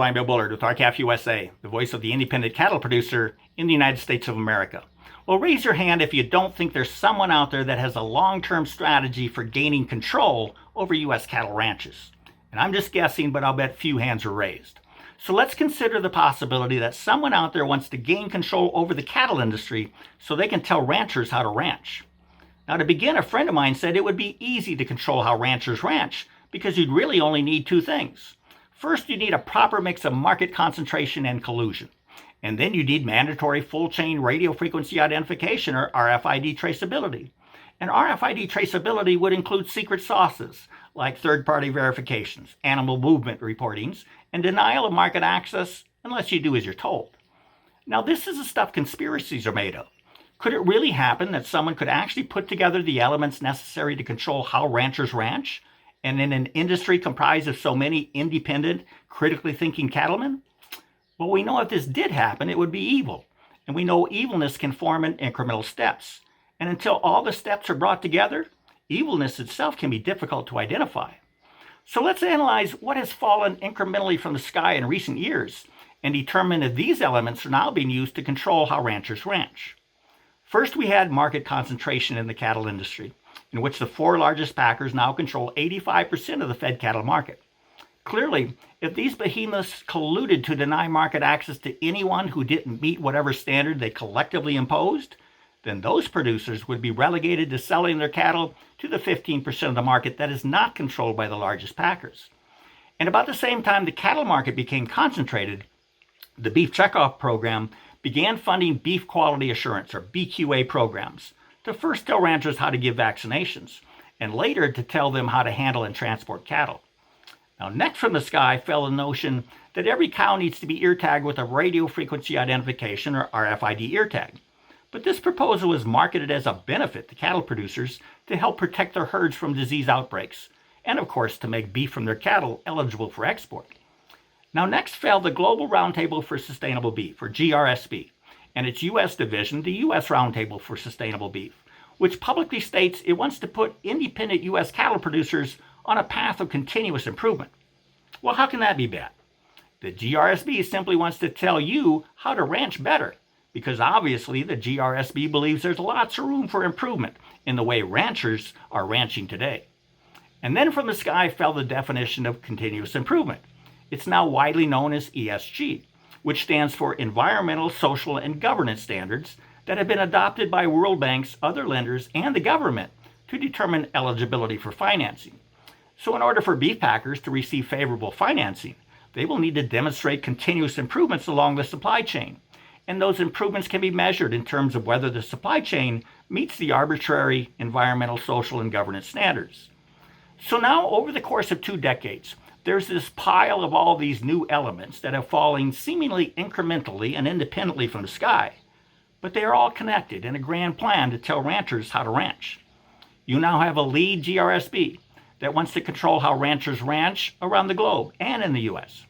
I'm Bill Bullard with RCAF USA, the voice of the independent cattle producer in the United States of America. Well, raise your hand if you don't think there's someone out there that has a long-term strategy for gaining control over U.S. cattle ranches. And I'm just guessing, but I'll bet few hands are raised. So let's consider the possibility that someone out there wants to gain control over the cattle industry so they can tell ranchers how to ranch. Now, to begin, a friend of mine said it would be easy to control how ranchers ranch because you'd really only need two things. First, you need a proper mix of market concentration and collusion. And then you need mandatory full-chain radio frequency identification, or RFID traceability. And RFID traceability would include secret sauces like third-party verifications, animal movement reportings, and denial of market access unless you do as you're told. Now, this is the stuff conspiracies are made of. Could it really happen that someone could actually put together the elements necessary to control how ranchers ranch? And in an industry comprised of so many independent, critically thinking cattlemen? Well, we know if this did happen, it would be evil. And we know evilness can form in incremental steps. And until all the steps are brought together, evilness itself can be difficult to identify. So let's analyze what has fallen incrementally from the sky in recent years and determine if these elements are now being used to control how ranchers ranch. First, we had market concentration in the cattle industry, in which the four largest packers now control 85% of the fed cattle market. Clearly, if these behemoths colluded to deny market access to anyone who didn't meet whatever standard they collectively imposed, then those producers would be relegated to selling their cattle to the 15% of the market that is not controlled by the largest packers. And about the same time the cattle market became concentrated, the Beef Checkoff program began funding beef quality assurance, or BQA programs, to first tell ranchers how to give vaccinations, and later to tell them how to handle and transport cattle. Now, next from the sky fell the notion that every cow needs to be ear tagged with a radio frequency identification, or RFID ear tag. But this proposal was marketed as a benefit to cattle producers to help protect their herds from disease outbreaks, and of course to make beef from their cattle eligible for export. Now, next fell the Global Roundtable for Sustainable Beef, or GRSB, and its U.S. division, the U.S. Roundtable for Sustainable Beef, which publicly states it wants to put independent U.S. cattle producers on a path of continuous improvement. Well, how can that be bad? The GRSB simply wants to tell you how to ranch better, because obviously the GRSB believes there's lots of room for improvement in the way ranchers are ranching today. And then from the sky fell the definition of continuous improvement. It's now widely known as ESG, which stands for Environmental, Social, and Governance Standards that have been adopted by world banks, other lenders, and the government to determine eligibility for financing. So in order for beef packers to receive favorable financing, they will need to demonstrate continuous improvements along the supply chain. And those improvements can be measured in terms of whether the supply chain meets the arbitrary environmental, social, and governance standards. So now, over the course of 2 decades, there's this pile of all these new elements that have fallen seemingly incrementally and independently from the sky, but they are all connected in a grand plan to tell ranchers how to ranch. You now have a lead GRSB that wants to control how ranchers ranch around the globe and in the U.S.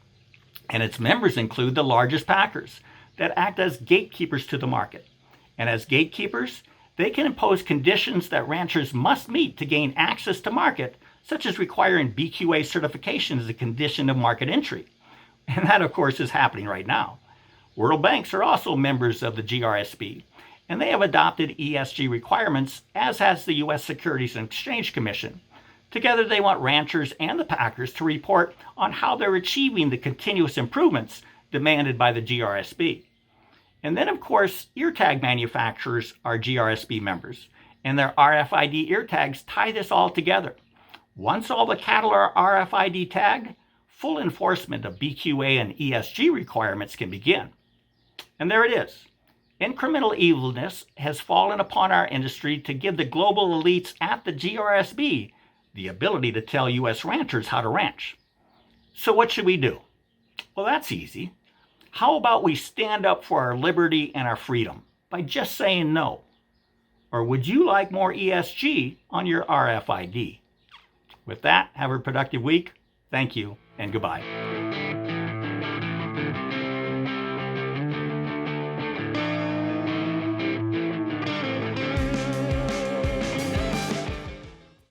And its members include the largest packers that act as gatekeepers to the market. And as gatekeepers, they can impose conditions that ranchers must meet to gain access to market, such as requiring BQA certification as a condition of market entry. And that, of course, is happening right now. World banks are also members of the GRSB, and they have adopted ESG requirements, as has the U.S. Securities and Exchange Commission. Together, they want ranchers and the packers to report on how they're achieving the continuous improvements demanded by the GRSB. And then, of course, ear tag manufacturers are GRSB members, and their RFID ear tags tie this all together. Once all the cattle are RFID tagged, full enforcement of BQA and ESG requirements can begin. And there it is. Incremental evilness has fallen upon our industry to give the global elites at the GRSB the ability to tell U.S. ranchers how to ranch. So what should we do? Well, that's easy. How about we stand up for our liberty and our freedom by just saying no? Or would you like more ESG on your RFID? With that, have a productive week. Thank you, and goodbye.